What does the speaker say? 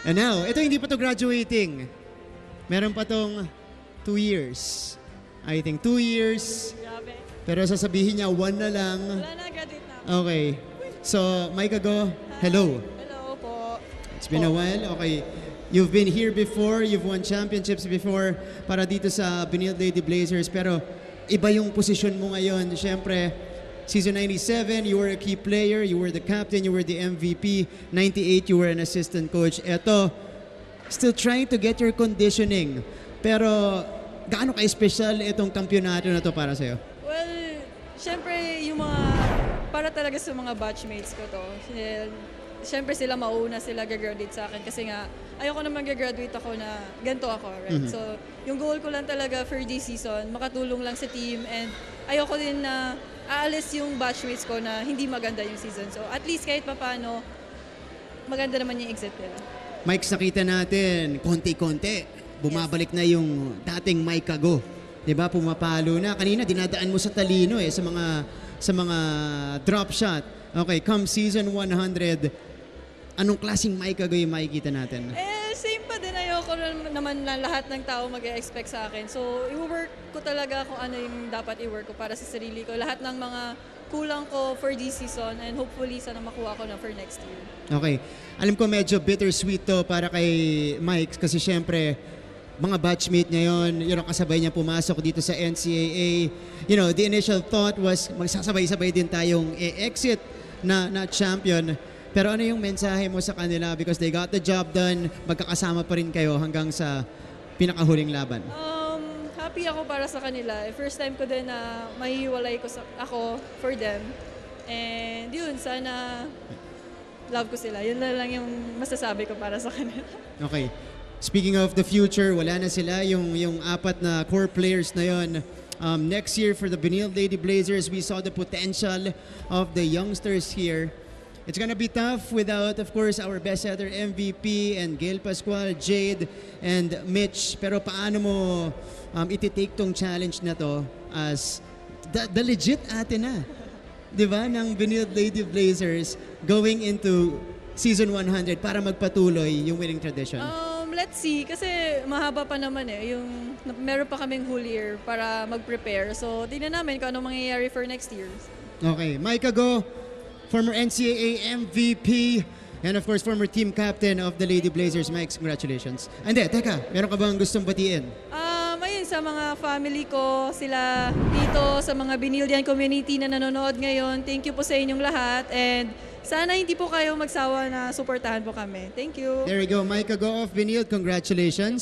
And now, ito hindi pa to graduating. Meron pa tong 2 years. I think 2 years. Grabe. Pero sasabihin niya, 1 na lang. Wala na, graduate na. Okay. So, Micah Go, hello. Hello po. It's been a while. Okay. You've been here before. You've won championships before para dito sa Benilde Lady Blazers. Pero iba yung posisyon mo ngayon. Siyempre, season 97, you were a key player. You were the captain. You were the MVP. 98, you were an assistant coach. Eto, still trying to get your conditioning. Pero gaano ka-special itong kampyonato na to para sa'yo? Well, syempre yung mga, para talaga sa mga batchmates ko to. Syempre sila mauna, sila gagraduate sa akin kasi nga ayoko naman gagraduate ako na ganito ako, right? So, yung goal ko lang talaga for this season, makatulong lang sa team and ayoko din na aalis yung batchmates ko na hindi maganda yung season. So, at least kahit papano, maganda naman yung exit nila. Mike, nakita natin, konti-konti, bumabalik na yung dating Micah Go. 'Di ba? Pumapalo na. Kanina dinadaan mo sa talino sa mga drop shot. Okay, come season 100, anong klaseng Micah Go yung makikita natin? Same pa din. Ayoko naman na lahat ng tao mag-expect sa akin. So, i-work ko talaga kung ano yung dapat i-work ko para sa sarili ko. Lahat ng mga kulang ko for this season and hopefully sana makuha ko na for next year. Okay. Alam ko medyo bittersweet to para kay Mike kasi syempre, mga batchmate niya yun, yung kasabay niya pumasok dito sa NCAA. You know, the initial thought was magsasabay-sabay din tayong exit na champion. Pero ano yung mensahe mo sa kanila because they got the job done, magkakasama pa rin kayo hanggang sa pinakahuling laban? Happy ako para sa kanila. First time ko din na mahihiwalay ako for them. And yun, sana love ko sila. Yun na lang yung masasabi ko para sa kanila. Okay. Speaking of the future, wala na sila yung apat na core players na yon. Next year for the Benilde Lady Blazers, we saw the potential of the youngsters here. It's gonna be tough without, of course, our best setter MVP and Gail Pascual, Jade, and Mitch. Pero paano mo iti-take tong challenge na to as the legit ate na, di ba, ng Benilde Lady Blazers going into season 100 para magpatuloy yung winning tradition? Let's see, kasi mahaba pa naman meron pa kaming whole year para mag-prepare. So, tingnan namin kung ano mangyayari for next year. Okay, Micah Go, former NCAA MVP, and of course, former team captain of the Lady Blazers. Mike, congratulations. Hindi, teka, meron ka bang gustong batiin? Ayun, sa mga family ko, sila dito, sa mga Benildean community na nanonood ngayon, thank you po sa inyong lahat. And sana hindi po kayo magsawa na suportahan po kami. Thank you. There we go, Micah Go of Benilde. Congratulations.